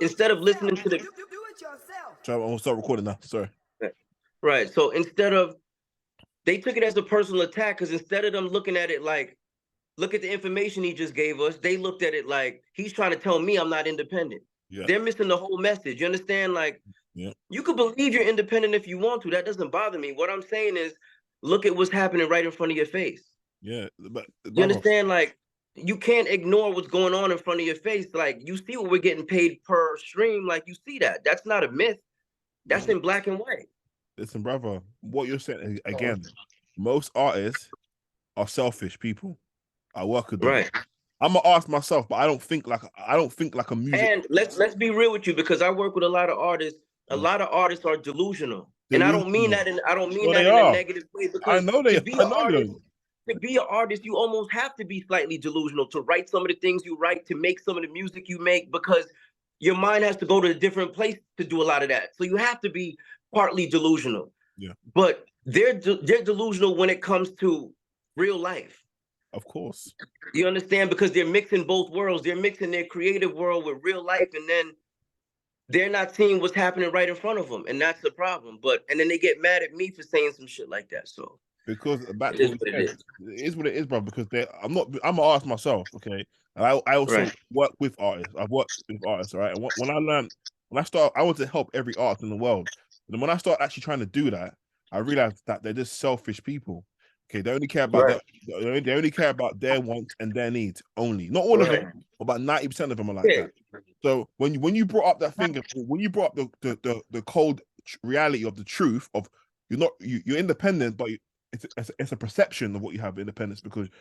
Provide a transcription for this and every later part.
instead of listening to the So I'm gonna start recording now. Sorry. right, so instead of they took it as a personal attack because instead of them looking at it like, look at the information he just gave us, they looked at it like he's trying to tell me I'm not independent. Yeah. They're missing the whole message. You understand? Like, Yeah. you could believe you're independent if you want to. That doesn't bother me. What I'm saying is, look at what's happening right in front of your face. Yeah. But You brother, understand? Like, you can't ignore what's going on in front of your face. Like, you see what we're getting paid per stream. Like, you see that. That's not a myth. That's in black and white. listen, brother, what you're saying again, most artists are selfish people. I work with them. Right. I'm an artist myself, but I don't think like a music. And let's be real with you, because I work with a lot of artists. A lot of artists are delusional. And I don't mean that in a negative way, I because know they. to be I an know artist, they. to be an artist, you almost have to be slightly delusional to write some of the things you write, to make some of the music you make, because your mind has to go to a different place to do a lot of that. So you have to be partly delusional. Yeah. But they're delusional when it comes to real life. Of course. You understand? Because they're mixing both worlds. They're mixing their creative world with real life, and then they're not seeing what's happening right in front of them, and that's the problem. And then they get mad at me for saying some shit like that. So because back to what it is what it is, bro. Because I'm an artist myself, okay. And I also work with artists. I've worked with artists, right. And when I want to help every artist in the world. And then when I start actually trying to do that, I realized that they're just selfish people. Okay, they only care about they only care about their wants and their needs only. Not all of them, but about 90% of them are like that. So when you brought up that thing, when you brought up the cold reality of the truth of you're independent, but it's a perception of what you have independence, because at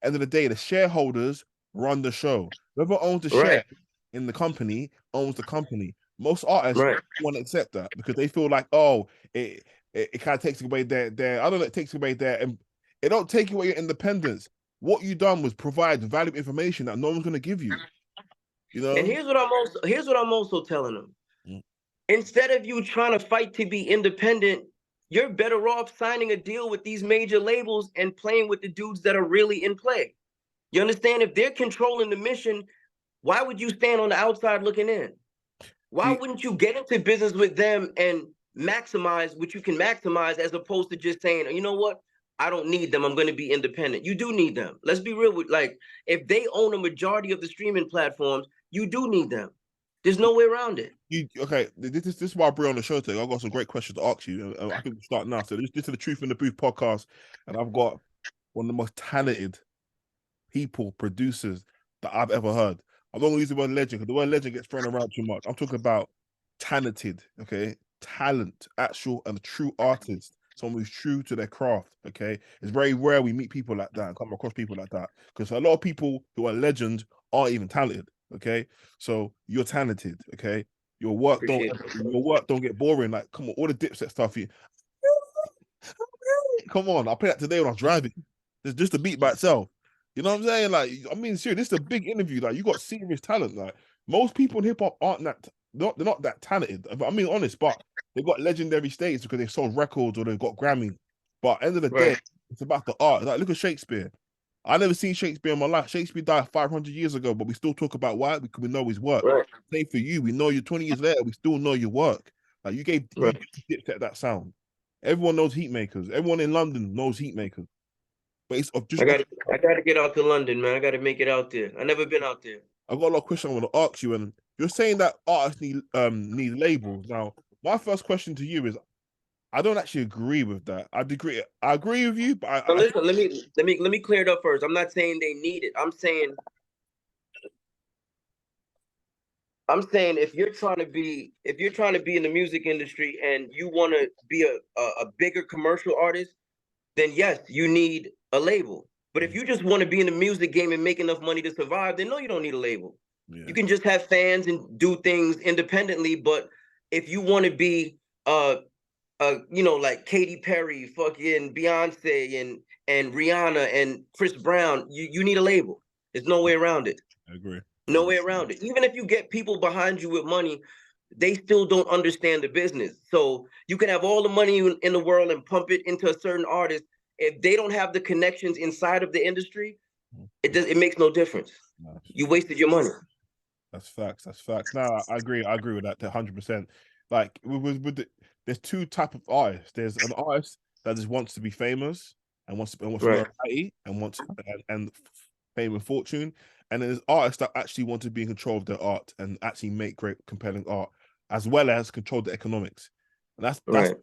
the end of the day, the shareholders run the show. Whoever owns the share in the company owns the company. Most artists want to accept that because they feel like, oh, it kind of takes away their I don't know, it takes away their, and it don't take away your independence. What you done was provide valuable information that no one's gonna give you. You know. And here's what I'm also telling them. Instead of you trying to fight to be independent, you're better off signing a deal with these major labels and playing with the dudes that are really in play. You understand? If they're controlling the mission, why would you stand on the outside looking in? Why wouldn't you get into business with them and maximize what you can maximize, as opposed to just saying, you know what? I don't need them. I'm going to be independent. You do need them. Let's be real with, like, if they own a majority of the streaming platforms, you do need them. There's no way around it. Okay, this is why I bring on the show today. I've got some great questions to ask you. I think we'll start now. So this is the Truth in the Booth podcast, and I've got one of the most talented people, producers that I've ever heard. I don't use the word legend because the word legend gets thrown around too much. I'm talking about talented, okay? Talent, actual and true artist. Someone who's true to their craft, okay? It's very rare we meet people like that and come across people like that, because a lot of people who are legends aren't even talented, okay? So you're talented, okay? Your work don't get boring. Like, come on, all the Dipset stuff. Come on, I play that today when I was driving. It's just a beat by itself. You know what I'm saying? Like, I mean, seriously, this is a big interview. Like, you got serious talent. Like, most people in hip hop aren't that. They're not that talented. I mean, honest, but they got legendary status because they sold records or they got Grammy. But at the end of the day, it's about the art. Like, look at Shakespeare. I never seen Shakespeare in my life. Shakespeare died 500 years ago, but we still talk about why, because we know his work. Same for you. We know you 20 years later. We still know your work. Like, you gave Dipset that sound. Everyone knows Heatmakerz. Everyone in London knows Heatmakerz. But it's just. I gotta get out to London, man. I gotta make it out there. I never been out there. I've got a lot of questions I want to ask you, and you're saying that artists need labels. Now, my first question to you is, I don't actually agree with that. I agree with you, but listen, let me clear it up first. I'm not saying they need it. I'm saying if you're trying to be in the music industry and you want to be a bigger commercial artist, then yes, you need a label. But if you just want to be in the music game and make enough money to survive, then no, you don't need a label. Yeah. You can just have fans and do things independently. But if you want to be like Katy Perry, fucking Beyonce and Rihanna and Chris Brown, you need a label. There's no way around it. I agree. No way around it. Even if you get people behind you with money, they still don't understand the business. So you can have all the money in the world and pump it into a certain artist. If they don't have the connections inside of the industry, it makes no difference. You wasted your money. That's facts. That's facts. No, I agree. I agree with that 100%. Like there's two type of artists. There's an artist that just wants to be famous and wants Right. notoriety and wants and fame and fortune. And then there's artists that actually want to be in control of their art and actually make great, compelling art, as well as control the economics. And that's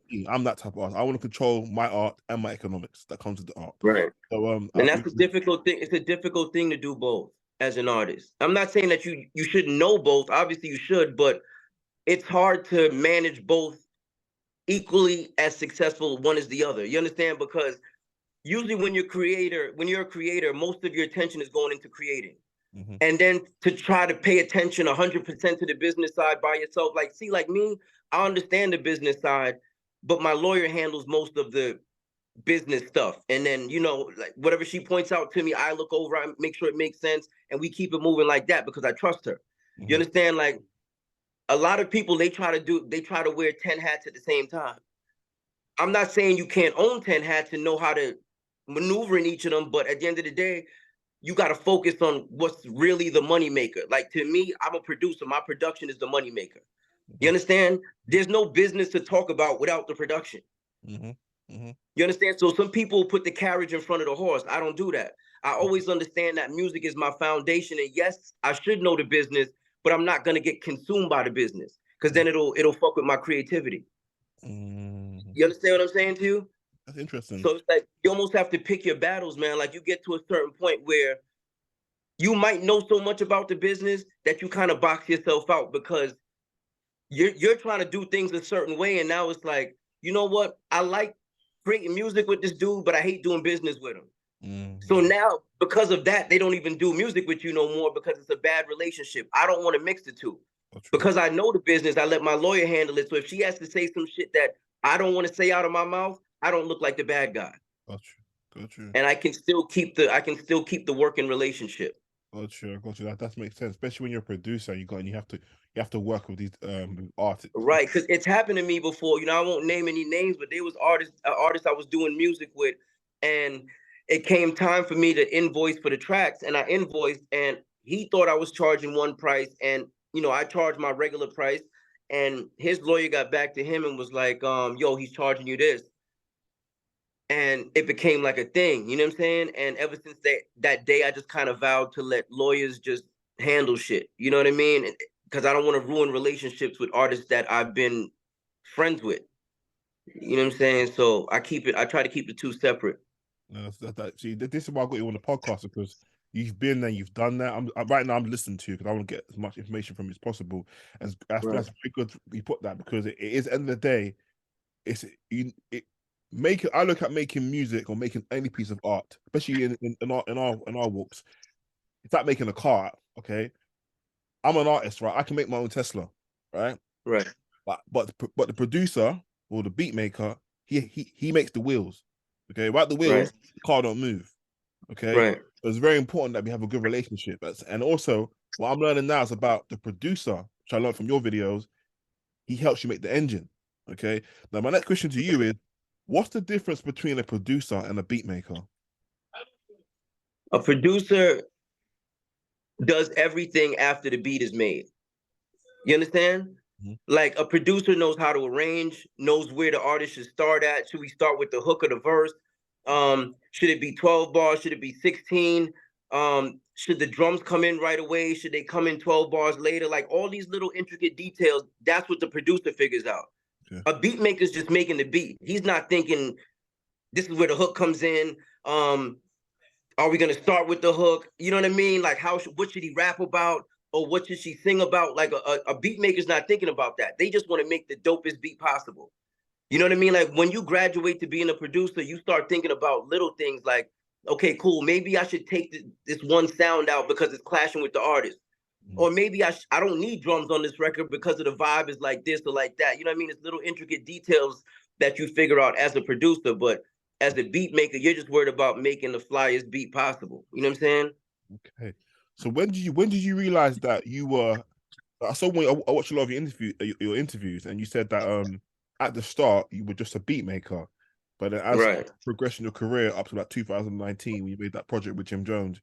me. I'm that type of artist. I want to control my art and my economics that comes with the art. Right. So And that's a difficult thing. It's a difficult thing to do both as an artist. I'm not saying that you should know both. Obviously you should, but it's hard to manage both equally as successful one as the other. You understand? Because usually when you're a creator, most of your attention is going into creating. And then to try to pay attention 100% to the business side by yourself, like, see, like me, I understand the business side, but my lawyer handles most of the business stuff. And then, you know, like whatever she points out to me, I look over, I make sure it makes sense, and we keep it moving like that because I trust her. You understand? Like a lot of people, they try to wear 10 hats at the same time. I'm not saying you can't own 10 hats and know how to maneuver in each of them, but at the end of the day, you got to focus on what's really the money maker. Like to me, I'm a producer. My production is the money maker. You understand? There's no business to talk about without the production. You understand? So some people put the carriage in front of the horse. I don't do that. I always understand that music is my foundation. And yes, I should know the business, but I'm not going to get consumed by the business because then it'll fuck with my creativity. You understand what I'm saying to you? That's interesting. So it's like you almost have to pick your battles, man. Like you get to a certain point where you might know so much about the business that you kind of box yourself out because you're trying to do things a certain way. And now it's like, you know what? I like creating music with this dude, but I hate doing business with him. So now, because of that, they don't even do music with you no more because it's a bad relationship. I don't want to mix the two. Because I know the business, I let my lawyer handle it. So if she has to say some shit that I don't want to say out of my mouth, I don't look like the bad guy. Got you. And I can still keep the working relationship. Got you. That makes sense, especially when you're a producer. You have to work with these artists. Right, because it's happened to me before. You know, I won't name any names, but there was artists I was doing music with, and it came time for me to invoice for the tracks, and I invoiced, and he thought I was charging one price, and you know, I charged my regular price, and his lawyer got back to him and was like, yo, he's charging you this. And it became like a thing, you know what I'm saying? And ever since that day, I just kind of vowed to let lawyers just handle shit. You know what I mean? Because I don't want to ruin relationships with artists that I've been friends with. You know what I'm saying? So I try to keep the two separate. See, this is why I got you on the podcast, because you've been there, you've done that. Right now I'm listening to you because I want to get as much information from you as possible. And that's very good you put that, because it is, at the end of the day, I look at making music or making any piece of art, especially in our walks. It's like making a car. Okay, I'm an artist, right? I can make my own Tesla, right? Right. But the producer or the beat maker, he makes the wheels. Okay, without the wheels, the car don't move. Okay, right. So it's very important that we have a good relationship. And also, what I'm learning now is about the producer, which I learned from your videos. He helps you make the engine. Okay, now my next question to you is, what's the difference between a producer and a beat maker? A producer does everything after the beat is made. You understand? Like a producer knows how to arrange, knows where the artist should start at. Should we start with the hook or the verse? Should it be 12 bars? Should it be 16? Should the drums come in right away? Should they come in 12 bars later? Like all these little intricate details, that's what the producer figures out. Yeah. A beat maker's just making the beat. He's not thinking this is where the hook comes in. Are we gonna start with the hook? You know what I mean? Like what should he rap about? Or what should she sing about? Like a beat maker's not thinking about that. They just want to make the dopest beat possible. You know what I mean? Like when you graduate to being a producer, you start thinking about little things like, okay, cool, maybe I should take this one sound out because it's clashing with the artist. Or maybe I don't need drums on this record because of the vibe is like this or like that. You know what I mean? It's little intricate details that you figure out as a producer, but as a beat maker, you're just worried about making the flyest beat possible. You know what I'm saying? Okay. So when did you realize that you were? I saw when I watched a lot of your interviews, and you said that at the start you were just a beat maker, but then as progressing your career up to like 2019, when you made that project with Jim Jones,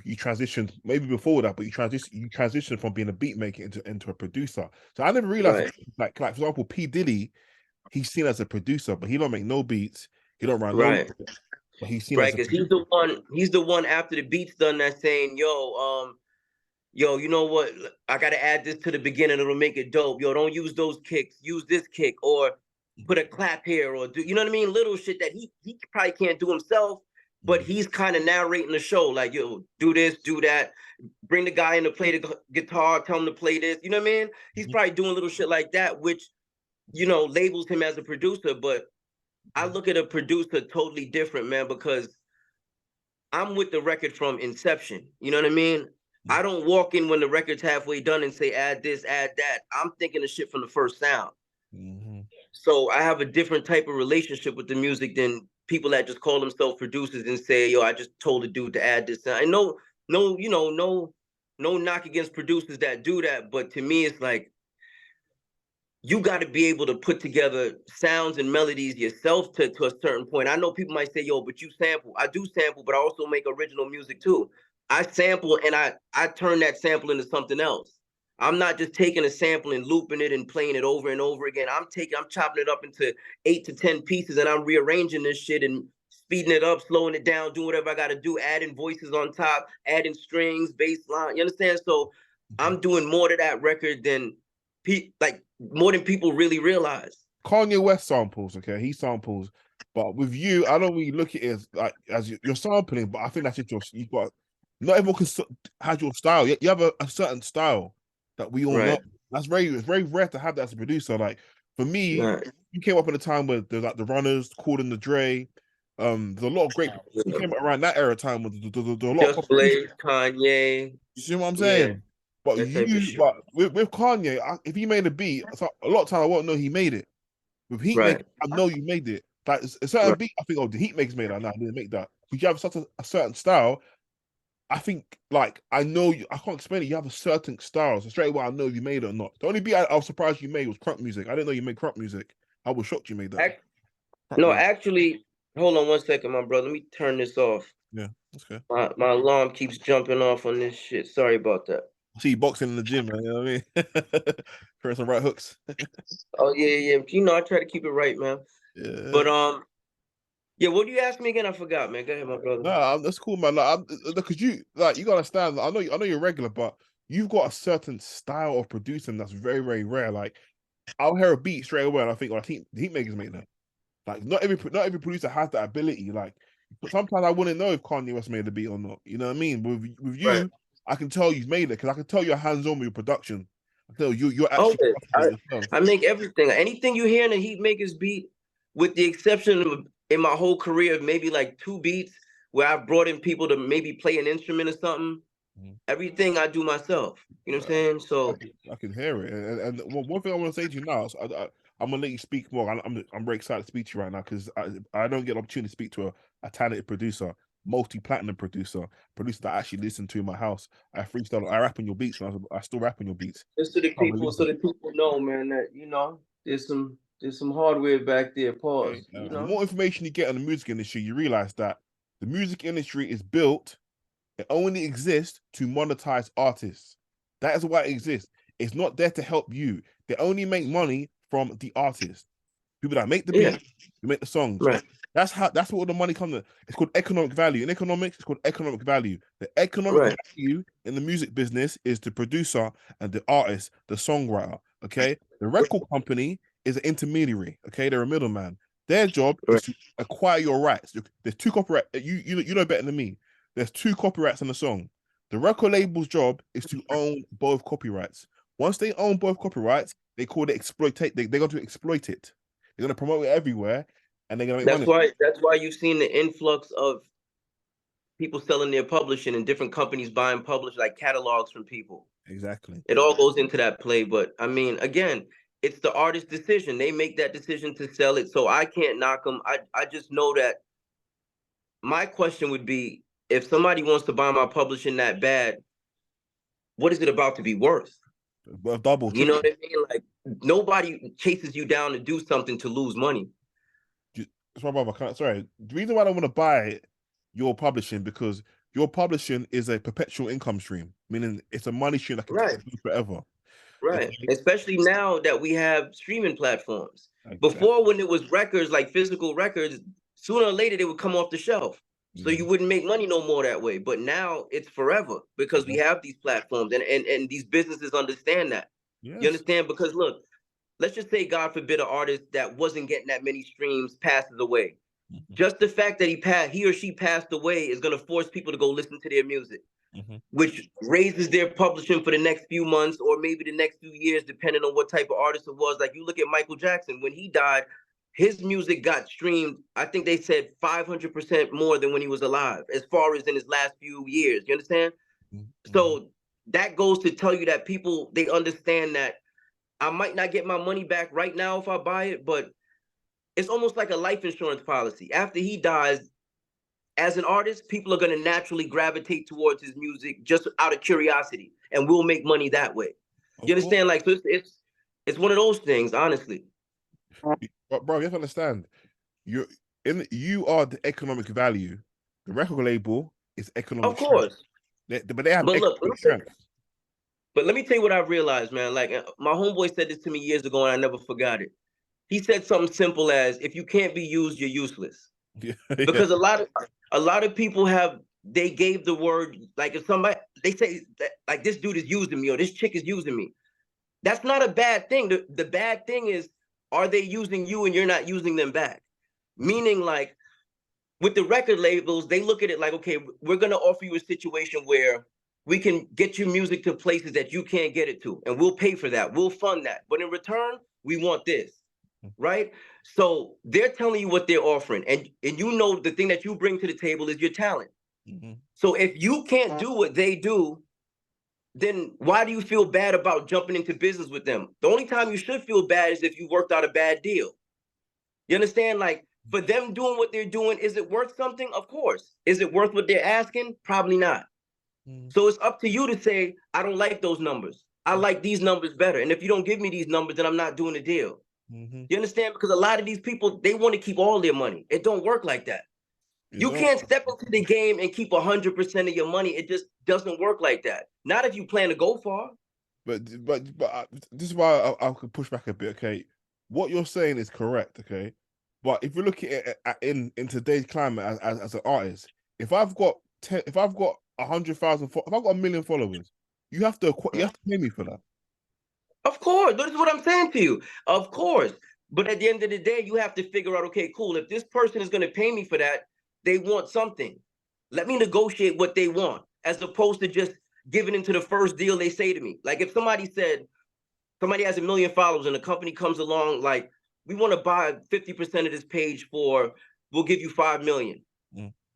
you transitioned maybe before that, but you transitioned from being a beat maker into a producer. So I never realized like for example, P. Diddy, he's seen as a producer, but he don't make no beats, he don't write no, but he's seen as a because he's the one after the beat's done that's saying, yo, you know what? I gotta add this to the beginning, it'll make it dope. Yo, don't use those kicks, use this kick, or put a clap here, or do you know what I mean? Little shit that he probably can't do himself, but he's kind of narrating the show, like, yo, do this, do that, bring the guy in to play the guitar, tell him to play this. You know what I mean? He's probably doing little shit like that, which, you know, labels him as a producer. But I look at a producer totally different, man, because I'm with the record from inception. You know what I mean? I don't walk in when the record's halfway done and say, add this, add that. I'm thinking the shit from the first sound. So I have a different type of relationship with the music than people that just call themselves producers and say, yo, I just told the dude to add this. And no, no knock against producers that do that. But to me, it's like, you got to be able to put together sounds and melodies yourself to a certain point. I know people might say, yo, but you sample. I do sample, but I also make original music too. I sample and I turn that sample into something else. I'm not just taking a sample and looping it and playing it over and over again. I'm chopping it up into 8 to 10 pieces, and I'm rearranging this shit and speeding it up, slowing it down, doing whatever I got to do, adding voices on top, adding strings, bass line. You understand? So I'm doing more to that record than more than people really realize. Kanye West samples, okay? He samples, but with you, I don't really look at it as you're sampling, but I think that's just you've got. Not everyone has your style. You have a certain style that we all know. It's very rare to have that as a producer. Like for me, you came up in a time where there's like the Runners, Cool and the Dre. There's a lot of great. You came up around that era time with there's a lot Just of Blaze, Kanye. You see what I'm saying? Yeah. But but with Kanye, if he made a beat, so a lot of time I won't know he made it. With Heatmakerz, I know you made it. Like a certain beat, I think, oh, the Heatmakerz made that. No, I didn't make that. Because you have such a certain style. I think, like, I know you, I can't explain it. You have a certain style. So straight away, I know if you made it or not. The only beat I was surprised you made was crunk music. I didn't know you made crunk music. I was shocked you made that. Actually, hold on one second, my brother. Let me turn this off. Yeah, that's okay. My alarm keeps jumping off on this shit. Sorry about that. I see you boxing in the gym, man. You know what I mean? Throwing some right hooks. Oh, yeah. You know, I try to keep it right, man. Yeah. But, yeah, what do you ask me again? I forgot, man. Go ahead, my brother. Nah, that's cool, man. Like, because you gotta understand. I know you're regular, but you've got a certain style of producing that's very, very rare. Like, I'll hear a beat straight away, and I think, well, I think the Heatmakerz made that. Like, not every producer has that ability. Like, sometimes I wouldn't know if Kanye West made the beat or not. You know what I mean? But with you, I can tell you've made it because I can tell you're hands-on with your production. I tell you're actually. I make everything. Anything you hear in the Heatmakerz beat, with the exception of in my whole career, maybe like 2 beats where I've brought in people to maybe play an instrument or something. Everything I do myself. You know what I'm saying? So I can hear it. And one thing I want to say to you now, I'm gonna let you speak more. I'm very excited to speak to you right now because I don't get an opportunity to speak to a talented producer, multi-platinum producer that I actually listen to in my house. I freestyle, I rap on your beats, and I still rap on your beats. Just so the people know, man, that you know there's some hardware back there. Pause. Okay. You know? The more information you get on the music industry, you realize that the music industry is built. It only exists to monetize artists. That is why it exists. It's not there to help you. They only make money from the artist. People that make the beat, who make the songs. Right. That's what all the money comes in. It's called economic value. In economics, it's called economic value. The economic value in the music business is the producer and the artist, the songwriter. Okay. The record company is an intermediary. Okay, they're a middleman. Their job is to acquire your rights. There's 2 copyright. You know better than me. There's 2 copyrights on the song. The record label's job is to own both copyrights. Once they own both copyrights, they call it exploitate. They're going to exploit it. They're going to promote it everywhere, and they're going to make money. That's why you've seen the influx of people selling their publishing and different companies buying like catalogs from people. Exactly. It all goes into that play. But I mean, again, it's the artist's decision. They make that decision to sell it, so I can't knock them. I just know that my question would be, if somebody wants to buy my publishing that bad, what is it about to be worth? Well, double. You know what I mean? Like, nobody chases you down to do something to lose money. Sorry, brother. Sorry. The reason why I don't want to buy your publishing because your publishing is a perpetual income stream, meaning it's a money stream that can Right. take forever. Right. Okay? Especially now that we have streaming platforms. Exactly. Before, when it was records, like physical records, sooner or later they would come off the shelf. So you wouldn't make money no more that way. But now it's forever because we have these platforms and these businesses understand that. Yes. You understand? Because look, let's just say, God forbid, an artist that wasn't getting that many streams passes away. Just the fact that he or she passed away is going to force people to go listen to their music, which raises their publishing for the next few months or maybe the next few years, depending on what type of artist it was. Like you look at Michael Jackson, when he died, his music got streamed, I think they said 500% more than when he was alive, as far as in his last few years. You understand? So that goes to tell you that people, they understand that I might not get my money back right now if I buy it, but it's almost like a life insurance policy. After he dies, as an artist, people are going to naturally gravitate towards his music just out of curiosity, and we'll make money that way. You understand? Like, so it's one of those things, honestly. But bro, you have to understand, you are the economic value. The record label is economic. Of course. But they have but let me tell you what I realized, man. Like my homeboy said this to me years ago, and I never forgot it. He said something simple as, if you can't be used, you're useless. Because a lot of people they gave the word, like if somebody, they say that, like, this dude is using me or this chick is using me. That's not a bad thing. The bad thing is, are they using you and you're not using them back? Meaning, like, with the record labels, they look at it like, okay, we're going to offer you a situation where we can get your music to places that you can't get it to, and we'll pay for that. We'll fund that. But in return, we want this, right? So they're telling you what they're offering. And you know the thing that you bring to the table is your talent. So if you can't do what they do, then why do you feel bad about jumping into business with them? The only time you should feel bad is if you worked out a bad deal. You understand? Like, for them doing what they're doing, is it worth something? Of course. Is it worth what they're asking? Probably not. So it's up to you to say, I don't like those numbers. I like these numbers better. And if you don't give me these numbers, then I'm not doing the deal. You understand? Because a lot of these people, they want to keep all their money. It don't work like that. You can't step into the game and keep 100% of your money. It just doesn't work like that. Not if you plan to go far. But this is why I could push back a bit. Okay, what you're saying is correct. Okay, but if you look at in today's climate as an artist, if I've got 100,000, if I've got 1 million followers, you have to pay me for that. Of course, this is what I'm saying to you. Of course, but at the end of the day, you have to figure out, okay, cool. If this person is going to pay me for that, they want something. Let me negotiate what they want, as opposed to just giving into the first deal they say to me. Like if somebody has 1 million followers and a company comes along, like, we want to buy 50% of this page we'll give you 5 million.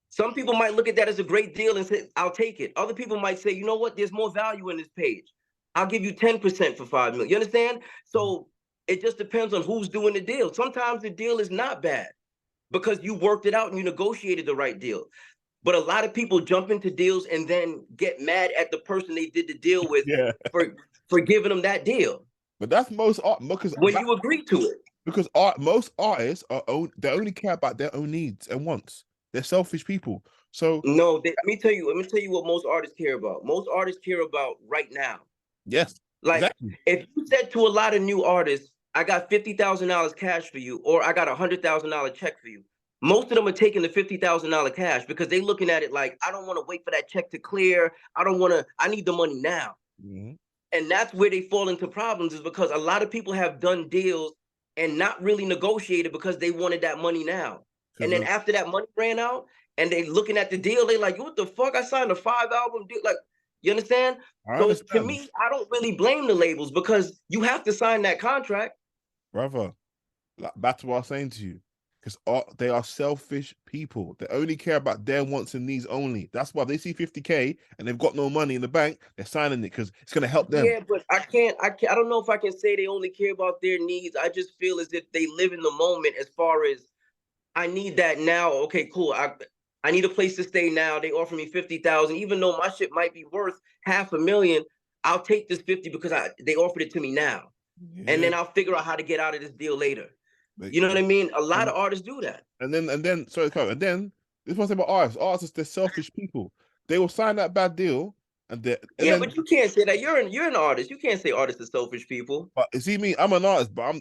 Some people might look at that as a great deal and say, I'll take it. Other people might say, you know what, there's more value in this page. I'll give you 10% for 5 million. You understand? So it just depends on who's doing the deal. Sometimes the deal is not bad because you worked it out and you negotiated the right deal. But a lot of people jump into deals and then get mad at the person they did the deal with for giving them that deal. But that's most art, because when you agree to it. Because most artists they only care about their own needs and wants. They're selfish people. So no, let me tell you what most artists care about. Most artists care about right now. Yes. Like if you said to a lot of new artists, I got $50,000 cash for you, or I got $100,000 check for you, most of them are taking the $50,000 cash because they're looking at it like, I don't want to wait for that check to clear. I need the money now. And that's where they fall into problems, is because a lot of people have done deals and not really negotiated because they wanted that money now. And then after that money ran out and they looking at the deal, they like, what the fuck? I signed a 5-album deal. Like, you understand? To me, I don't really blame the labels because you have to sign that contract. Brother, that's what I'm saying to you. Because they are selfish people. They only care about their wants and needs only. That's why they see 50K and they've got no money in the bank, they're signing it because it's going to help them. Yeah, but I don't know if I can say they only care about their needs. I just feel as if they live in the moment as far as, I need that now. Okay, cool. I need a place to stay now. They offer me 50,000, even though my shit might be worth $500,000. I'll take this 50 because they offered it to me now. And then I'll figure out how to get out of this deal later. You know what I mean? A lot of artists do that. And then this is what I say about artists. Artists, they're selfish people. they will sign that bad deal, and yeah, but you can't say that. You're an artist. You can't say artists are selfish people. But see me, I'm an artist, but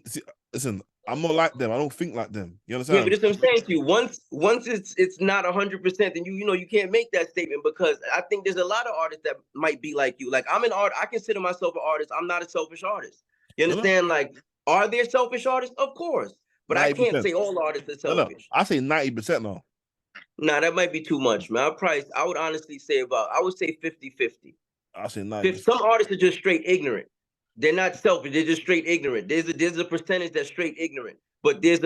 listen, I'm not like them. I don't think like them. You Yeah, but understand? that's what I'm saying to you. Once it's not 100%, then you can't make that statement, because I think there's a lot of artists that might be like you. Like, I'm an art. I consider myself an artist. I'm not a selfish artist. You No, no, understand? Like, are there selfish artists? Of course, but I can't 90%. say all artists are No, no, selfish. I say 90% now. Nah, that might be too much, man. I would honestly say I would say 50-50. I say If 90%. some artists are just straight ignorant, they're not selfish. They're just straight ignorant. There's a percentage that's straight ignorant, but there's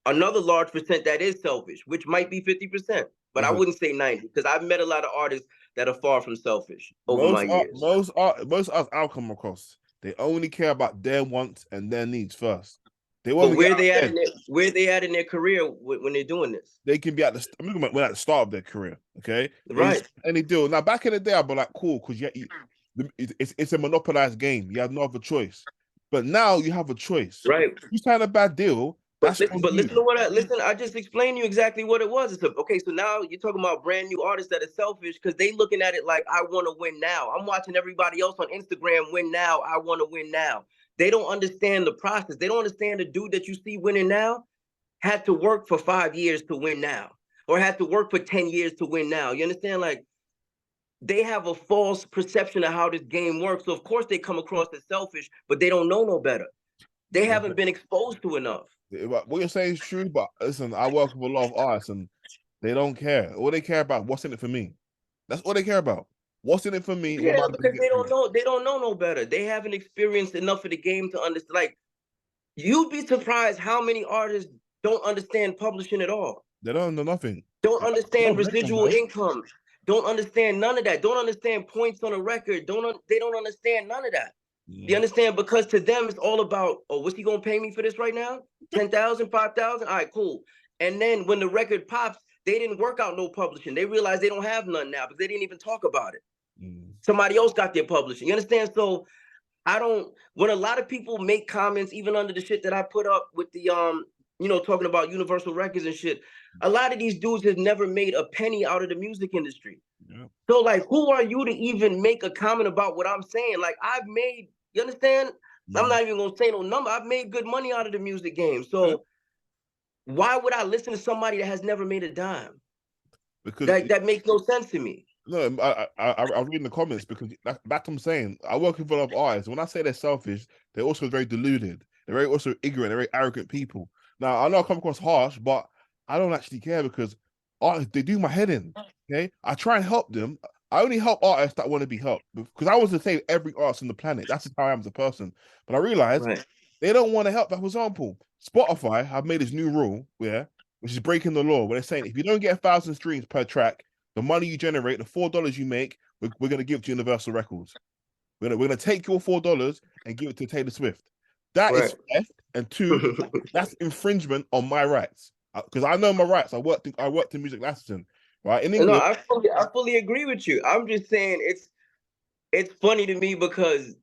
another large percent that is selfish, which might be 50%. But I Listen, wouldn't say 90, because I've met a lot of artists that are far from selfish over my most art, years. most artists I'll come across, they only care about their wants and their needs first. They But won't get out of bed. where they at in their career when they're doing this? They can be at the. I'm looking at the start of their career. Okay, Right. Any deal now? Back in the day, I'd be like, cool, because it's a monopolized game. You have no other choice. But now you have a choice. Right. You sign a bad deal. That's Listen to what I just explained to you exactly what it was. Okay, so now you're talking about brand new artists that are selfish because they looking at it like, I want to win now. I'm watching everybody else on Instagram win now. I want to win now. They don't understand the process. They don't understand the dude that you see winning now had to work for 5 years to win now, or had to work for 10 years to win now. You understand? Like, they have a false perception of how this game works. So of course they come across as selfish, but they don't know no better. They haven't been exposed to enough. What you're saying is true, but listen, I work with a lot of artists and they don't care. All they care about, what's in it for me. That's all they care about. What's in it for me? Yeah, because they don't know no better. They haven't experienced enough of the game to understand. Like, you'd be surprised how many artists don't understand publishing at all. They don't know nothing. Don't understand residual income. Don't understand none of that. Don't understand points on a record. They don't understand none of that. You understand? Because to them, it's all about, oh, what's he gonna pay me for this right now? 10,000, 5,000? All right, cool. And then when the record pops, they didn't work out no publishing. They realized they don't have none now because they didn't even talk about it. Somebody else got their publishing. You understand? So when a lot of people make comments, even under the shit that I put up with the talking about Universal Records and shit, a lot of these dudes have never made a penny out of the music industry. Yeah. So like, who are you to even make a comment about what I'm saying? Like, I've made, you understand? I'm not even gonna say no number. I've made good money out of the music game. So why would I listen to somebody that has never made a dime? Because that makes no sense to me. No, I read in the comments because that's what I'm saying. I work with a lot of artists. When I say they're selfish, they're also very deluded. They're very also ignorant. They're very arrogant people. Now, I know I come across harsh, but I don't actually care because artists, they do my head in. Okay, I try and help them. I only help artists that want to be helped because I was to say every artist on the planet. That's just how I am as a person. But I realized they don't want to help. Like, for example, Spotify have made this new rule, which is breaking the law, where they're saying if you don't get 1,000 streams per track, the money you generate, the $4 you make, we're going to give it to Universal Records. We're going to take your $4 and give it to Taylor Swift. That is theft, and two, that's infringement on my rights. Because I know my rights. I worked in music licensing, right? In England. No, I fully agree with you. I'm just saying it's funny to me because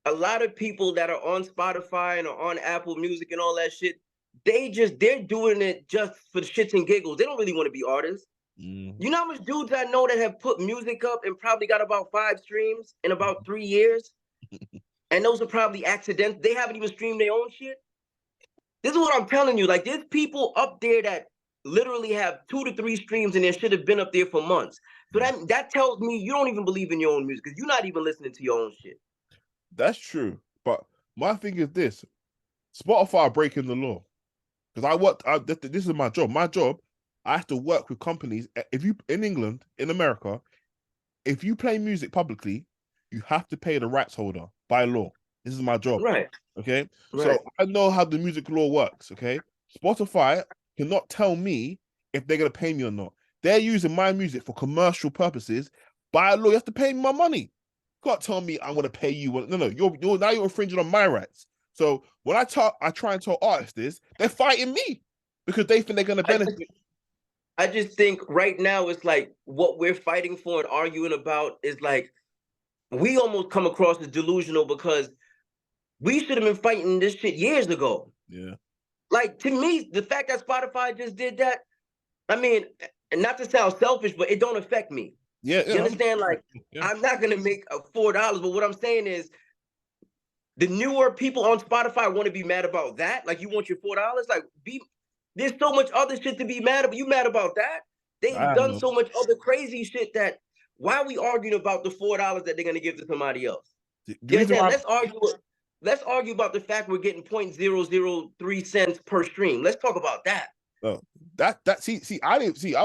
a lot of people that are on Spotify and are on Apple Music and all that shit, they're doing it just for the shits and giggles. They don't really want to be artists. You know how much dudes I know that have put music up and probably got about 5 streams in about 3 years? And those are probably accidents. They haven't even streamed their own shit. This is what I'm telling you. Like, there's people up there that literally have 2 to 3 streams and they should have been up there for months. So that tells me you don't even believe in your own music because you're not even listening to your own shit. That's true. But my thing is this. Spotify are breaking the law. Because this is my job. My job, I have to work with companies. If you, in England, in America, if you play music publicly, you have to pay the rights holder by law. This is my job. Right. Okay. Right. So I know how the music law works. Okay. Spotify cannot tell me if they're going to pay me or not. They're using my music for commercial purposes. By law, you have to pay me my money. You can't tell me I'm going to pay you. No. You're infringing on my rights. So when I try and tell artists this, they're fighting me because they think they're going to benefit. I just think right now it's like what we're fighting for and arguing about is like we almost come across as delusional because we should have been fighting this shit years ago. Yeah. Like, to me, the fact that Spotify just did that, I mean, and not to sound selfish, but it don't affect me. Yeah, you understand? Like, I'm not gonna make $4, but what I'm saying is, the newer people on Spotify want to be mad about that. Like, you want your $4? Like, there's so much other shit to be mad about. You mad about that? They've done so much other crazy shit that why are we arguing about the $4 that they're gonna give to somebody else? You understand? Let's argue about the fact we're getting 0.003 cents per stream. Let's talk about that. Oh, I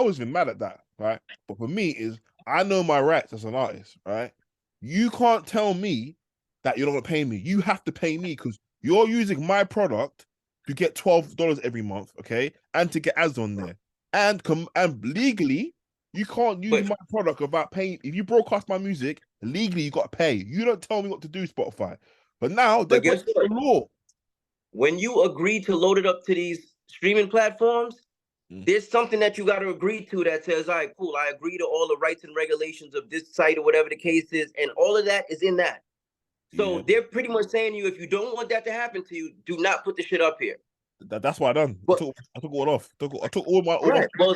was even mad at that, right? But for me is I know my rights as an artist, right? You can't tell me that you're not gonna pay me. You have to pay me because you're using my product to get $12 every month, okay? And to get ads on there. And legally, you can't use my product without paying. If you broadcast my music, legally you got to pay. You don't tell me what to do, Spotify. But now they've got the law. When you agree to load it up to these streaming platforms, there's something that you got to agree to that says, all right, cool, I agree to all the rights and regulations of this site or whatever the case is, and all of that is in that. So they're pretty much saying to you, if you don't want that to happen to you, do not put the shit up here. That's what I done. I took all off. I took all my off. Well,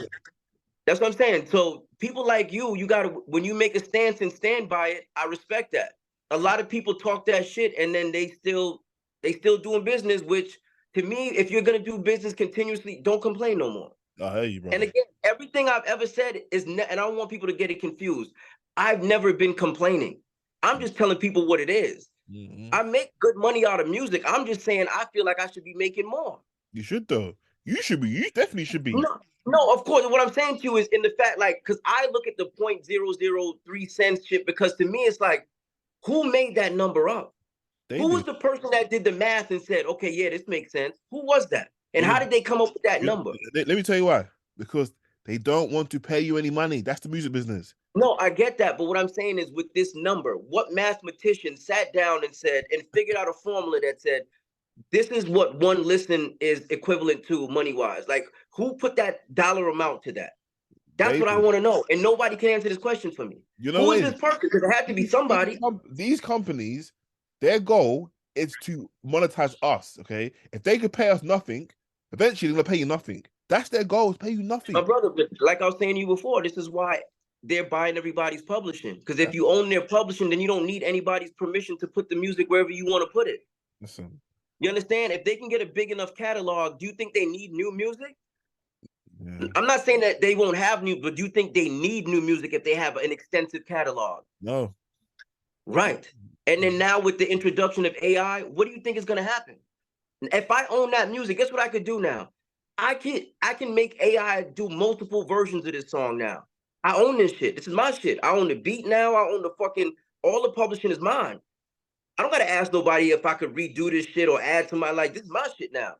that's what I'm saying. So people like you gotta, when you make a stance and stand by it, I respect that. A lot of people talk that shit and then they still doing business, which to me, if you're gonna do business continuously, don't complain no more. I hear you, bro. And again, everything I've ever said is, and I don't want people to get it confused. I've never been complaining. I'm just telling people what it is. I make good money out of music. I'm just saying I feel like I should be making more. You should though. You should be. You definitely should be. No, of course. What I'm saying to you is in the fact, like, because I look at the 0.003 cents shit, because to me it's like, who made that number up? Who was the person that did the math and said, okay, yeah, this makes sense? Who was that? And how did they come up with that number? Let me tell you why. Because they don't want to pay you any money. That's the music business. No, I get that. But what I'm saying is, with this number, what mathematician sat down and said, and figured out a formula that said, this is what one listen is equivalent to money-wise? Like, who put that dollar amount to that? That's what I want to know. And nobody can answer this question for me. You know, who is this person? Because it had to be somebody. These companies, their goal is to monetize us, okay? If they could pay us nothing, eventually they're going to pay you nothing. That's their goal, is pay you nothing. My brother, but like I was saying to you before, this is why they're buying everybody's publishing. Because if you own their publishing, then you don't need anybody's permission to put the music wherever you want to put it. Listen. You understand? If they can get a big enough catalog, do you think they need new music? Yeah. I'm not saying that they won't have new, but do you think they need new music if they have an extensive catalog? No. Right. And then now with the introduction of AI, what do you think is going to happen? If I own that music, guess what I could do now? I can make AI do multiple versions of this song now. I own this shit. This is my shit. I own the beat now. I own the all the publishing is mine. I don't got to ask nobody if I could redo this shit or add to my, like, this is my shit now.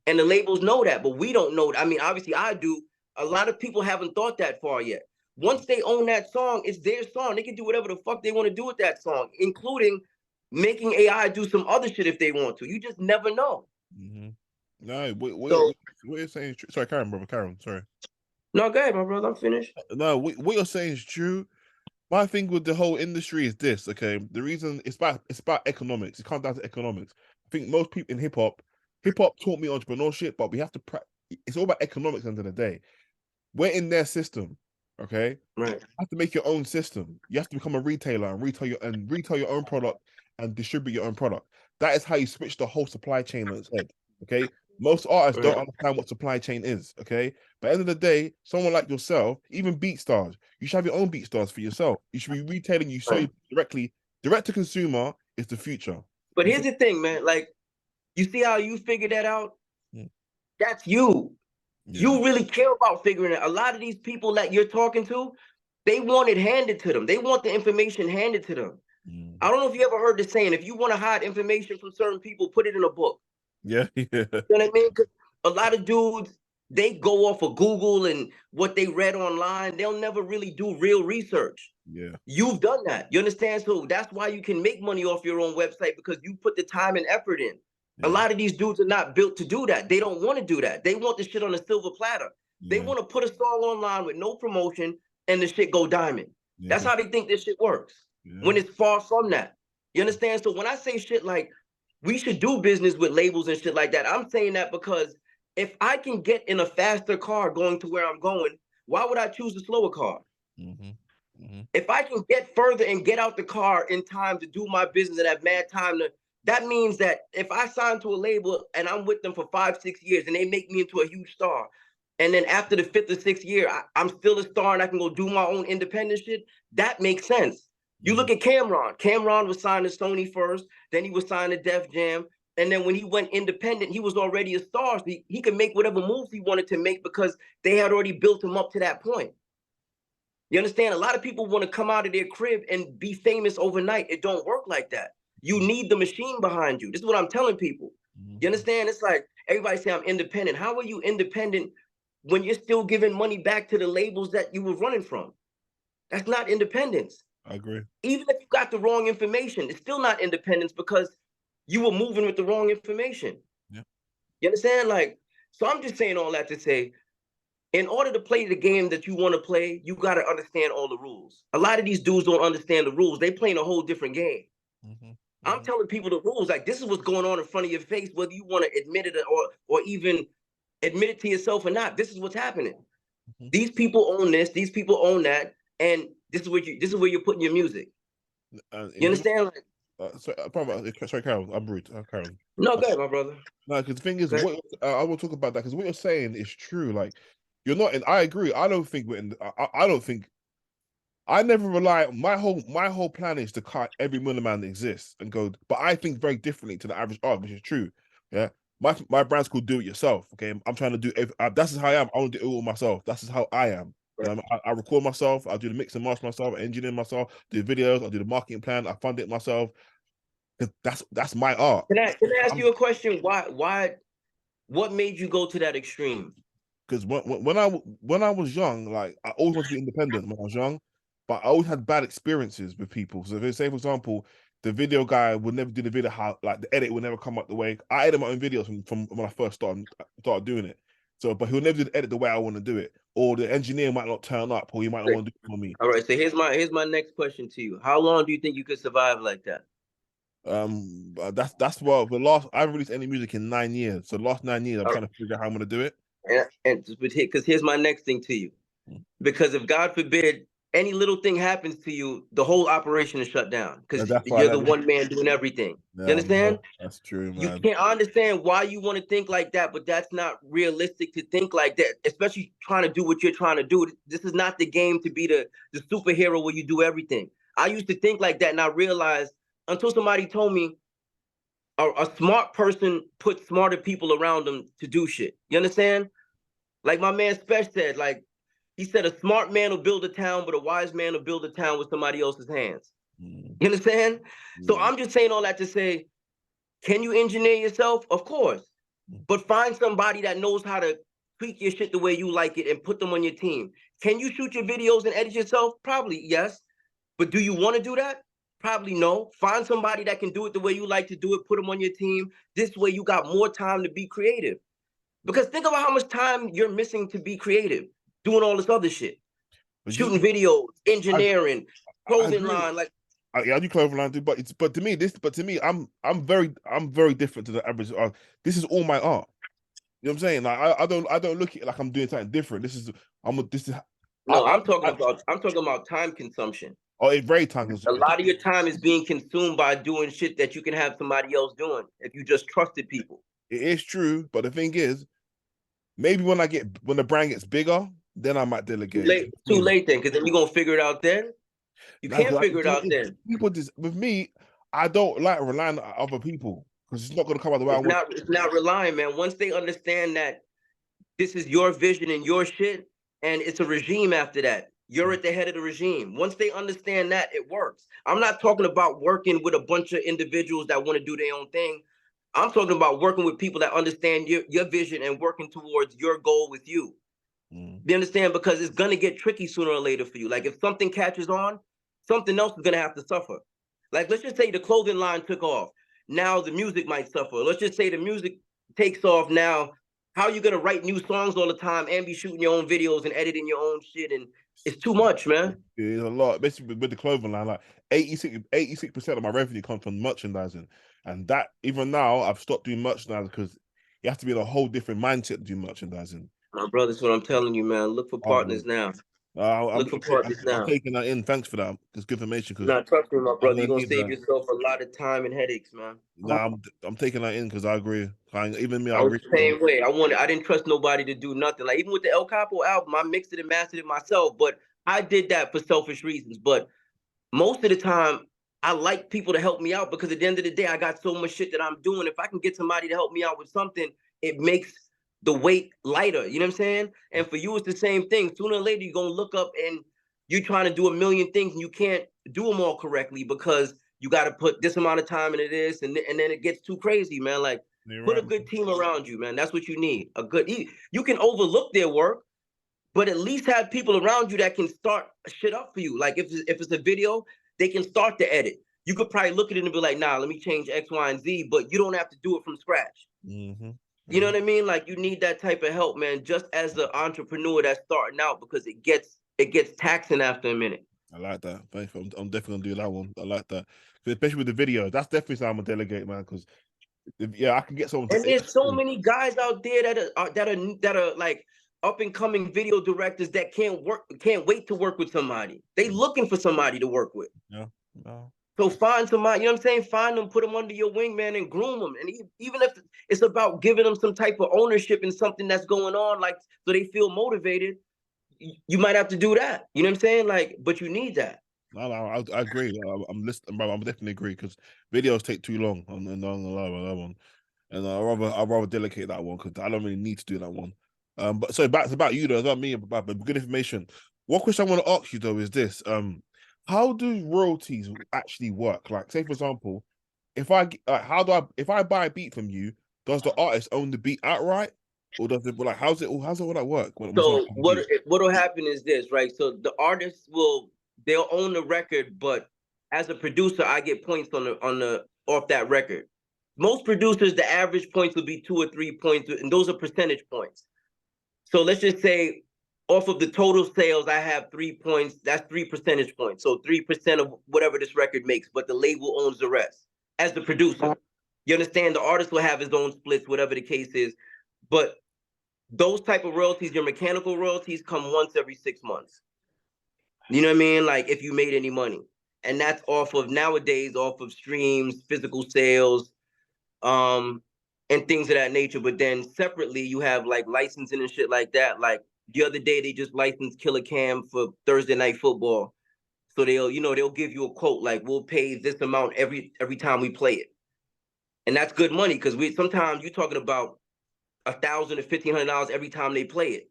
And the labels know that, but we don't know. I mean, obviously I do. A lot of people haven't thought that far yet. Once they own that song, it's their song. They can do whatever the fuck they want to do with that song, including making AI do some other shit if they want to. You just never know. No, what you're saying is true. Sorry, Karen, sorry. No, go ahead, my brother. I'm finished. No, what you're saying is true. My thing with the whole industry is this, okay? The reason it's about economics. It comes down to economics. I think most people in hip hop taught me entrepreneurship, but we have to it's all about economics at the end of the day. We're in their system, okay? Right. You have to make your own system. You have to become a retailer and retail your own product and distribute your own product. That is how you switch the whole supply chain on its head, okay? Most artists don't understand what supply chain is, okay? But at the end of the day, someone like yourself, even beat stars, you should have your own beat stars for yourself. You should be retailing. You sell directly. Direct to consumer is the future. But here's the thing, man. Like, you see how you figured that out? That's you. Yeah. You really care about figuring it. A lot of these people that you're talking to, they want it handed to them. They want the information handed to them. I don't know if you ever heard the saying, if you want to hide information from certain people, put it in a book. Yeah. You know what I mean? Because a lot of dudes, they go off of Google and what they read online. They'll never really do real research. Yeah. You've done that. You understand? So that's why you can make money off your own website, because you put the time and effort in. Yeah. A lot of these dudes are not built to do that. They don't want to do that. They want the shit on a silver platter. Yeah. They want to put a song online with no promotion and the shit go diamond. Yeah. That's how they think this shit works. Yeah. When it's far from that. You understand? So when I say shit like, we should do business with labels and shit like that, I'm saying that because if I can get in a faster car going to where I'm going why would I choose the slower car? Mm-hmm. Mm-hmm. If I can get further and get out the car in time to do my business and have mad time to, that means that if I sign to a label and I'm with them for 5-6 years and they make me into a huge star, and then after the 5th or 6th year, I'm still a star and I can go do my own independent shit, that makes sense. You look at Cameron. Cameron was signed to Sony first, then he was signed to Def Jam, and then when he went independent, he was already a star. So he could make whatever moves he wanted to make because they had already built him up to that point. You understand? A lot of people want to come out of their crib and be famous overnight. It don't work like that. You need the machine behind you. This is what I'm telling people. You understand? It's like everybody say I'm independent. How are you independent when you're still giving money back to the labels that you were running from? That's not independence. I agree. Even if you got the wrong information, it's still not independence because you were moving with the wrong information. Yeah. You understand? Like, so I'm just saying all that to say, in order to play the game that you want to play, you got to understand all the rules. A lot of these dudes don't understand the rules. They playing a whole different game. I'm telling people the rules. Like, this is what's going on in front of your face, whether you want to admit it or even admit it to yourself or not. This is what's happening. These people own this. These people own that, and this is where you're putting your music. You understand? Sorry, Carol. I'm rude. Carol. No, go ahead, my brother. No, because the thing is, I will talk about that because what you're saying is true. Like, you're not, and I agree. I don't think we're in. I don't think. I never rely. My whole plan is to cut every middleman that exists and go. But I think very differently to the average artist, which is true. Yeah, my brand's called Do It Yourself. Okay, I'm trying to do. That's how I am. I want to do it all myself. That's how I am. Right. I record myself. I do the mix and master myself. I engineer myself. Do videos. I do the marketing plan. I fund it myself. That's my art. Can I ask you a question? Why? What made you go to that extreme? Because when I was young, like I always wanted to be independent when I was young, but I always had bad experiences with people. So if they say, for example, the video guy would never do the video, how like the edit would never come up the way I edit my own videos from when I first started doing it. So, but he'll never do the edit the way I want to do it, or the engineer might not turn up, or he might not want to do it for me. All right. So here's my next question to you. How long do you think you could survive like that? That's what the last I haven't released any music in 9 years. So the last 9 years, I'm trying to figure out how I'm gonna do it. And because here's my next thing to you, because if God forbid any little thing happens to you, the whole operation is shut down because you're the one man doing everything. You understand? That's true, man. You can't understand why you want to think like that, but that's not realistic to think like that, especially trying to do what you're trying to do. This is not the game to be the superhero where you do everything. I used to think like that, and I realized until somebody told me a smart person puts smarter people around them to do shit. You understand? Like my man Spesh said, like he said, a smart man will build a town, but a wise man will build a town with somebody else's hands. You understand? So I'm just saying all that to say, can you engineer yourself? Of course. But find somebody that knows how to tweak your shit the way you like it and put them on your team. Can you shoot your videos and edit yourself? Probably, yes. But do you want to do that? Probably no. Find somebody that can do it the way you like to do it, put them on your team. This way you got more time to be creative. Because think about how much time you're missing to be creative, doing all this other shit. Shooting videos, engineering, clothing line, like yeah, I do clothing line too, but to me, I'm very different to the average art. This is all my art. You know what I'm saying? Like I don't look at it like I'm doing something different. I'm talking about time consumption. Oh, it's very time consuming. A lot of your time is being consumed by doing shit that you can have somebody else doing if you just trusted people. It is true, but the thing is, maybe when the brand gets bigger, then I might delegate. Too late then, because then you're gonna figure it out then. You can't figure it out then. With me, I don't like relying on other people because it's not gonna come out the way I want. It's not relying, man. Once they understand that this is your vision and your shit, and it's a regime after that. You're at the head of the regime. Once they understand that, it works. I'm not talking about working with a bunch of individuals that want to do their own thing. I'm talking about working with people that understand your vision and working towards your goal with you. You understand? Because it's going to get tricky sooner or later for you. Like if something catches on, something else is going to have to suffer. Like let's just say the clothing line took off. Now the music might suffer. Let's just say the music takes off now. How are you going to write new songs all the time and be shooting your own videos and editing your own shit? And it's too much, man. It's a lot, basically with the clothing line. Like 86% of my revenue comes from merchandising, and that even now I've stopped doing merchandising because you have to be in a whole different mindset to do merchandising. My brother, that's what I'm telling you, man. Look for partners now. Look for partners now. I'm taking that in. Thanks for that. It's good information. Because nah, trust me, my brother. You're gonna need save that. yourself a lot of time and headaches, man. Nah, I'm taking that in because I agree. Even me, I was the same way. I didn't trust nobody to do nothing. Like even with the El Capo album, I mixed it and mastered it myself. But I did that for selfish reasons. But most of the time, I like people to help me out because at the end of the day, I got so much shit that I'm doing. If I can get somebody to help me out with something, it makes the weight lighter. You know what I'm saying? And for you, it's the same thing. Sooner or later, you're gonna look up and you're trying to do a million things and you can't do them all correctly because you got to put this amount of time into this, and then it gets too crazy, man. Like put a good team around you, man. That's what you need. A good. You can overlook their work, but at least have people around you that can start shit up for you. Like if it's a video, they can start the edit. You could probably look at it and be like, nah, let me change X, Y, and Z, but you don't have to do it from scratch. You know what I mean? Like you need that type of help, man, just as an entrepreneur that's starting out because it gets taxing after a minute. I like that. Thanks. I'm definitely gonna do that one. I like that, especially with the video. That's definitely something I'm gonna delegate, man. Because I can get someone. And there's so many guys out there that are like up and coming video directors that can't wait to work with somebody. They looking for somebody to work with. Yeah. No. So find somebody, you know what I'm saying? Find them, put them under your wing, man, and groom them. And even if it's about giving them some type of ownership in something that's going on, like so they feel motivated, you might have to do that. You know what I'm saying? Like, but you need that. No, I agree. I'm listening, bro. I'm definitely agree because videos take too long on that one, and I'd rather delegate that one because I don't really need to do that one. But so back about you though, about me, about good information. One question I want to ask you though is this: how do royalties actually work? Like, say for example, if I buy a beat from you, does the artist own the beat outright, or does it like how's it all that work? So what'll happen is this, right? So the artists they'll own the record, but as a producer, I get points on the off that record. Most producers, the average points will be 2 or 3 points, and those are percentage points. So let's just say off of the total sales, I have 3 points. That's 3 percentage points. So 3% of whatever this record makes, but the label owns the rest as the producer. You understand? The artist will have his own splits, whatever the case is. But those type of royalties, your mechanical royalties, come once every 6 months. You know what I mean? Like if you made any money. And that's nowadays off of streams, physical sales, and things of that nature. But then separately, you have like licensing and shit like that. Like the other day, they just licensed Killer Cam for Thursday Night Football. So they'll give you a quote like, we'll pay this amount every time we play it. And that's good money because sometimes you're talking about $1,000 to $1,500 every time they play it.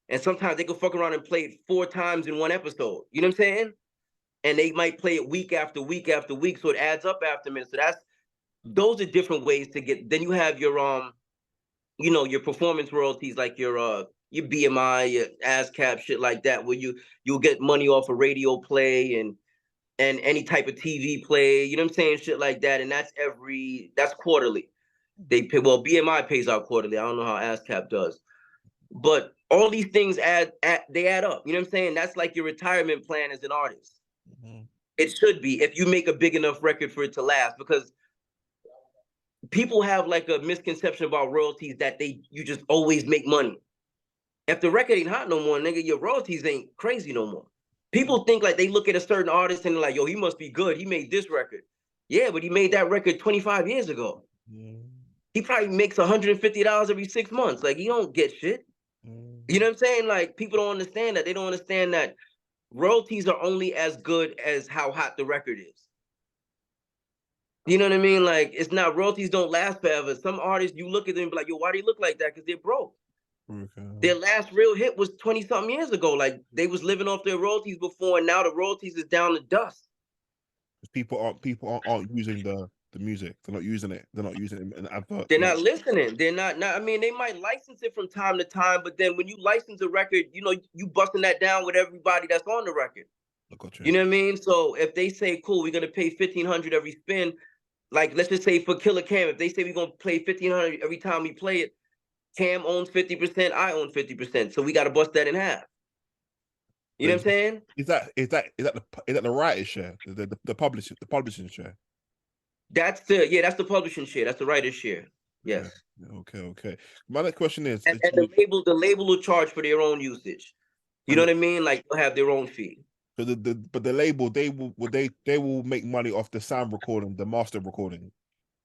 And sometimes they can fuck around and play it 4 times in one episode. You know what I'm saying? And they might play it week after week after week. So it adds up after a minute. So those are different ways to get. Then you have your your performance royalties, like your BMI, your ASCAP, shit like that, where you'll get money off of radio play and any type of TV play. You know what I'm saying? Shit like that. And that's quarterly. They pay, well, BMI pays out quarterly. I don't know how ASCAP does. But all these things add up. You know what I'm saying? That's like your retirement plan as an artist. It should be if you make a big enough record for it to last, because people have like a misconception about royalties that you just always make money. If the record ain't hot no more, nigga, your royalties ain't crazy no more. People think like they look at a certain artist and they're like, yo, he must be good. He made this record. Yeah, but he made that record 25 years ago. He probably makes $150 every 6 months. Like, he don't get shit. You know what I'm saying? Like, people don't understand that. They don't understand that royalties are only as good as how hot the record is. You know what I mean? Like, it's not, royalties don't last forever. Some artists, you look at them and be like, yo, why do they look like that? Because they're broke. Their last real hit was 20-something years ago. Like, they was living off their royalties before, and now the royalties is down to dust. People aren't using the music. They're not using it. They're not using it in adverts. They're not listening. They're not. I mean, they might license it from time to time, but then when you license a record, you busting that down with everybody that's on the record. You know what I mean? So if they say, cool, we're gonna pay $1,500 every spin, like let's just say for Killer Cam, if they say we're gonna play $1,500 every time we play it, Cam owns 50%, I own 50%, so we got to bust that in half. You know what I'm saying? Is that the writer's share, the publishing share? That's the publishing share. That's the writer's share. Yes. Okay. My next question is, And the label will charge for their own usage. You know what I mean? Like they'll have their own fee. So but the label, they will make money off the sound recording, the master recording.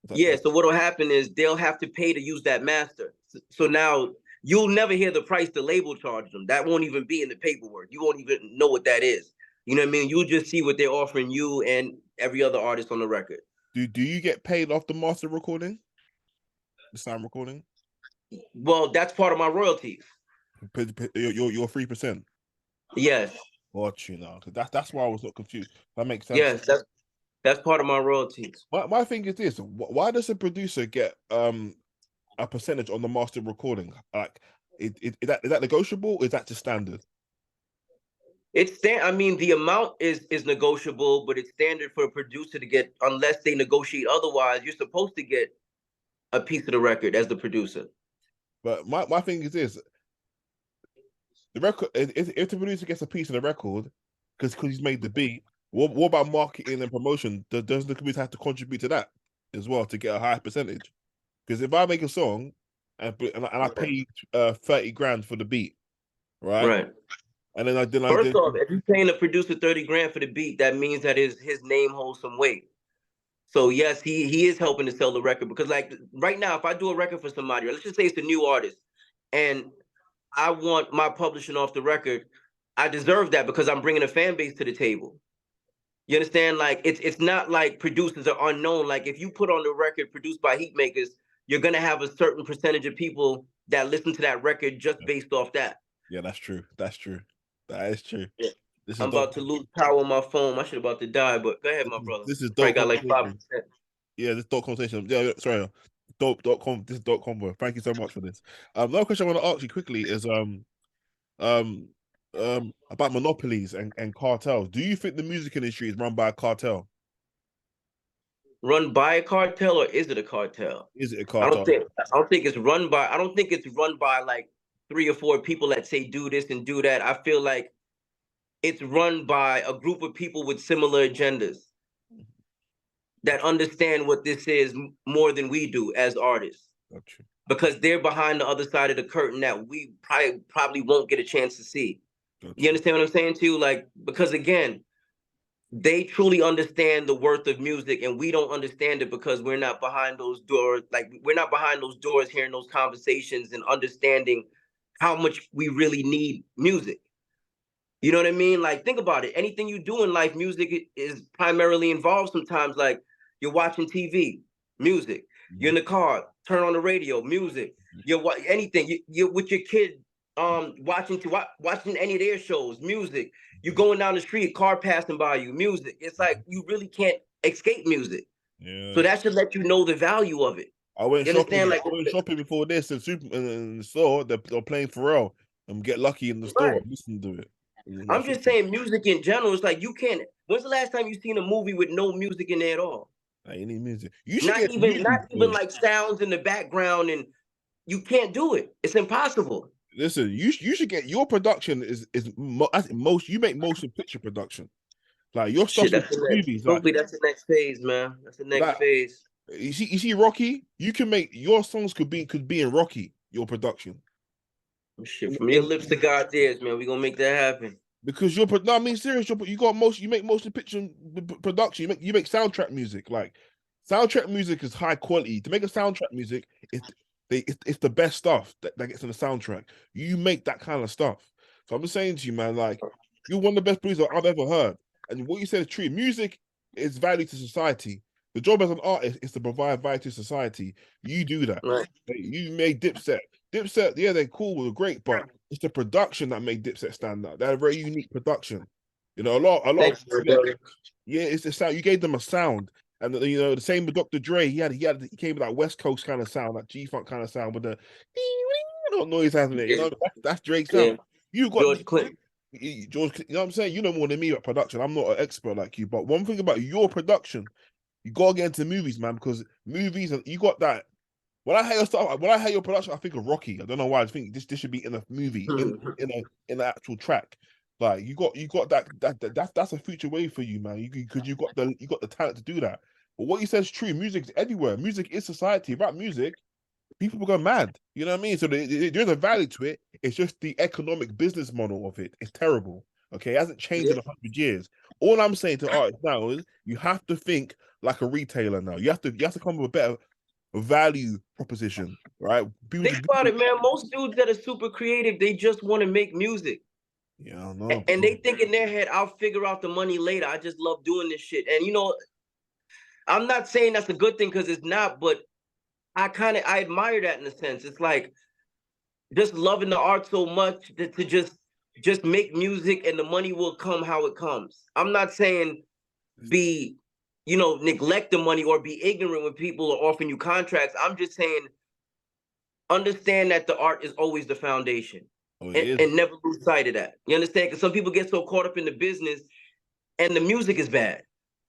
Yeah. So what'll happen is they'll have to pay to use that master. So now you'll never hear the price the label charged them. That won't even be in the paperwork. You won't even know what that is. You know what I mean? You'll just see what they're offering you and every other artist on the record. Do you get paid off the master recording, the sound recording? Well, that's part of my royalties. Your 3%. Yes. Got you now. That's why I was not confused. That makes sense. Yes, that's part of my royalties. My thing is this: why does a producer get a percentage on the master recording? Like, is that negotiable? Or is that just standard? I mean, the amount is negotiable, but it's standard for a producer to get, unless they negotiate otherwise. You're supposed to get a piece of the record as the producer. But my thing is this: the record, if the producer gets a piece of the record because he's made the beat, what about marketing and promotion? Does the producer have to contribute to that as well to get a higher percentage? Because if I make a song and I pay 30 grand for the beat, right? And then First off, if you're paying a producer 30 grand for the beat, that means that his name holds some weight. So yes, he is helping to sell the record, because like right now, if I do a record for somebody, or let's just say it's a new artist, and I want my publishing off the record, I deserve that because I'm bringing a fan base to the table. You understand? Like it's not like producers are unknown. Like if you put on the record produced by Heatmakerz, you're gonna have a certain percentage of people that listen to that record just based off that. Yeah, that's true. That is true. Yeah. I'm about to lose power on my phone. I should about to die, but go ahead, my brother. This is probably got like 5%. Yeah, this dope conversation. Yeah, sorry. Dope.com. This is dope combo. Thank you so much for this. Another question I want to ask you quickly is about monopolies and cartels. Do you think the music industry is run by a cartel? Run by a cartel, or is it a cartel? Is it a cartel? I don't think it's run by. I don't think it's run by like 3 or 4 people that say do this and do that. I feel like it's run by a group of people with similar agendas that understand what this is more than we do as artists. Gotcha. Because they're behind the other side of the curtain that we probably won't get a chance to see. Gotcha. You understand what I'm saying to you? Like, because again, they truly understand the worth of music, and we don't understand it because we're not behind those doors. Like, we're not behind those doors hearing those conversations and understanding how much we really need music. You know what I mean? Like, think about it. Anything you do in life, music is primarily involved sometimes. Like, you're watching TV, music. You're in the car, turn on the radio, music. You're anything. You're with your kid, watching any of their shows, music. You're going down the street, car passing by you, music. It's like you really can't escape music. Yeah. So that should let you know the value of it. I went shopping before this and saw they're playing Pharrell and Get Lucky in the store. Listen to it. I'm just saying, music in general. It's like you can't. When's the last time you seen a movie with no music in there at all? Like, you need music. You should not even like sounds in the background, and you can't do it. It's impossible. Listen, you should get your production is most. You make motion picture production, like your stuff with movies. Hopefully, that's the next phase, man. That's the next phase. You see, Rocky. You can make your songs could be in Rocky. Your production. Shit, from your lips to God's ears, man. We gonna make that happen. Because I mean, serious. You make motion picture production. You make soundtrack music. Like, soundtrack music is high quality. To make a soundtrack music, it's the best stuff that gets in the soundtrack. You make that kind of stuff. So I'm just saying to you, man, like, you're one of the best producers I've ever heard. And what you said is true. Music is value to society. The job as an artist is to provide value to society. You do that. Right. You made Dipset. Dipset, yeah, they're cool, they're great, but it's the production that made Dipset stand out. They're a very unique production. You know, a lot. Yeah, it's the sound. You gave them a sound, and you know the same with Dr. Dre. He came with that West Coast kind of sound, that G-funk kind of sound with the noise having it. You know, that's Drake's sound. You got George Clinton. You know what I'm saying? You know more than me about production. I'm not an expert like you, but one thing about your production, you gotta get into movies, man, because movies, you got that. When I hear your production, I think of Rocky. I don't know why. I think this should be in a movie, in an actual track. Like you got that's a future way for you, man. Because you got the talent to do that. But what you said is true. Music's everywhere. Music is society. Rap music people go mad. You know what I mean? So there's a value to it. It's just the economic business model of it. It's terrible. Okay, it hasn't changed in 100 years. All I'm saying to artists now is you have to think like a retailer now. You have to come up with a better value proposition, right? Think about it, man. Most dudes that are super creative, they just want to make music. Yeah, I know. And they think in their head, I'll figure out the money later. I just love doing this shit. And you know, I'm not saying that's a good thing because it's not, but I admire that in a sense. It's like just loving the art so much that to just make music and the money will come how it comes. I'm not saying neglect the money or be ignorant when people are offering you contracts. I'm just saying understand that the art is always the foundation. And never lose sight of that. You understand? Because some people get so caught up in the business and the music is bad.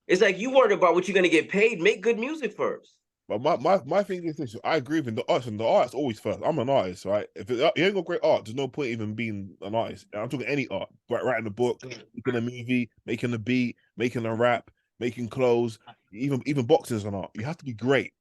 It's like you worried about what you're gonna get paid. Make good music first. But my thing is this: I agree with the arts, and the art's always first. I'm an artist, right? If you ain't got great art, there's no point even being an artist. And I'm talking any art, writing a book, making a movie, making a beat, making a rap, making clothes, even boxing is an art. You have to be great.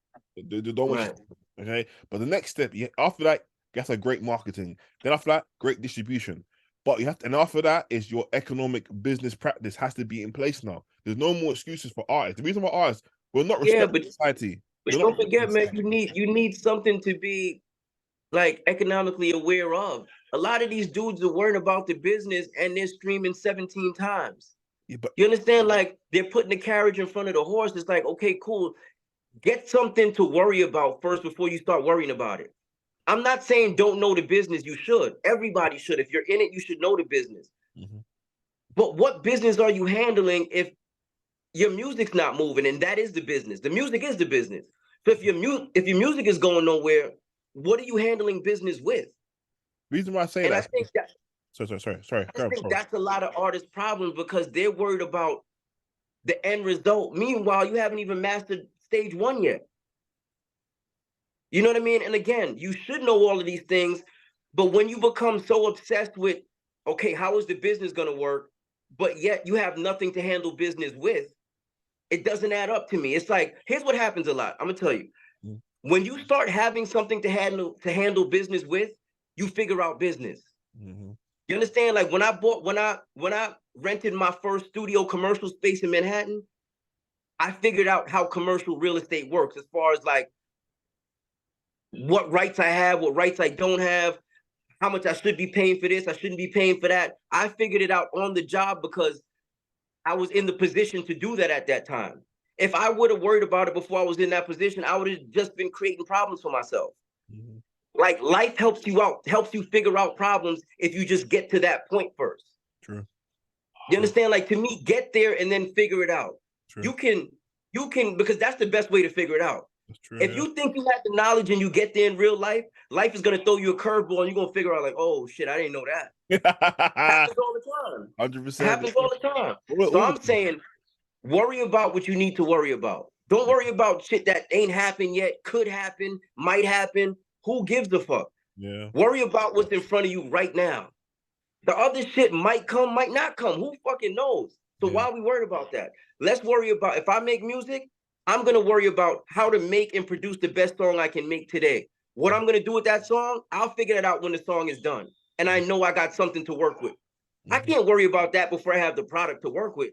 Don't want okay. But the next step, after that, you have to have great marketing. Then after that, great distribution. But you have to, and after that is your economic business practice has to be in place now. There's no more excuses for artists. The reason why artists will not respect society. But don't forget, man, you need something to be like economically aware of. A lot of these dudes are worrying about the business and they're streaming 17 times. Yeah, but you understand? Like they're putting the carriage in front of the horse. It's like, okay, cool. Get something to worry about first before you start worrying about it. I'm not saying don't know the business. You should. Everybody should. If you're in it, you should know the business. But what business are you handling if your music's not moving? And that is the business. The music is the business. So if your music is going nowhere, what are you handling business with? Reason why I say that. I think that. Sorry. I think that's a lot of artists' problems because they're worried about the end result. Meanwhile, you haven't even mastered stage 1 yet. You know what I mean? And again, you should know all of these things, but when you become so obsessed with, okay, how is the business going to work? But yet you have nothing to handle business with. It doesn't add up to me. It's like, here's what happens a lot. I'm gonna tell you. When you start having something to handle business with, you figure out business. You understand? Like when I rented my first studio commercial space in Manhattan, I figured out how commercial real estate works as far as like what rights I have, what rights I don't have, how much I should be paying for this, I shouldn't be paying for that. I figured it out on the job because I was in the position to do that at that time. If I would have worried about it before I was in that position, I would have just been creating problems for myself. Like life helps you out, helps you figure out problems if you just get to that point first. True. You understand? Like to me, get there and then figure it out. True. You can, because that's the best way to figure it out. True, if you think you have the knowledge and you get there in real life, life is gonna throw you a curveball and you're gonna figure out like, oh shit, I didn't know that. Happens all the time. 100%. Happens all the time. So I'm saying, worry about what you need to worry about. Don't worry about shit that ain't happened yet, could happen, might happen. Who gives a fuck? Yeah. Worry about what's in front of you right now. The other shit might come, might not come. Who fucking knows? So why are we worried about that? Let's worry about, if I make music, I'm going to worry about how to make and produce the best song I can make today. What I'm going to do with that song, I'll figure it out when the song is done. And I know I got something to work with. I can't worry about that before I have the product to work with.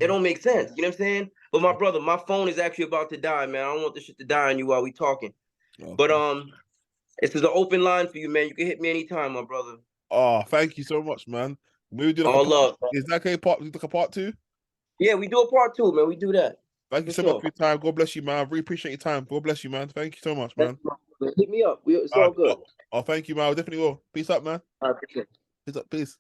It don't make sense. You know what I'm saying? But my brother, my phone is actually about to die, man. I don't want this shit to die on you while we talking. Okay. But this is an open line for you, man. You can hit me anytime, my brother. Oh, thank you so much, man. Maybe do all love. Is that okay? Like a part 2? Yeah, we do a part 2, man. We do that. Thank you so much for your time. God bless you, man. I really appreciate your time. God bless you, man. Thank you so much, man. Hit me up. It's all good. Oh, thank you, man. I definitely will. Peace up, man. I appreciate it. Peace up. Peace.